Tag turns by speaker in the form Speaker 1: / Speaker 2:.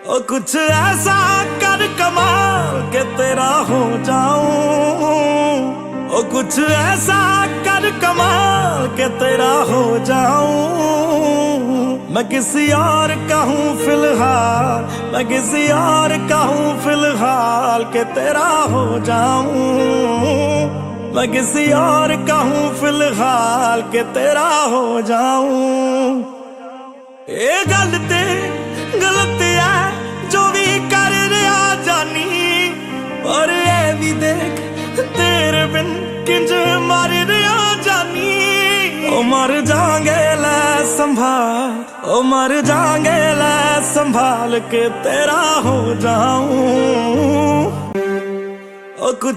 Speaker 1: ओ कुछ ऐसा कर कमाल के तेरा हो जाऊं, ओ कुछ ऐसा कर कमाल के तेरा हो जाऊं। मैं किसी और का हूँ फिलहाल, मैं किसी और का हूँ फिलहाल के तेरा हो जाऊं। मैं किसी और का हूँ फिलहाल के तेरा हो जाऊं। ये गल ते गलत है जो भी कर रहा जानी, और ये भी देख तेरे बिन किंज मर रहा जानी। ओ मर जाएंगे लै संभाल, ओ मर जाएंगे लै संभाल के तेरा हो जाऊं। ओ कुछ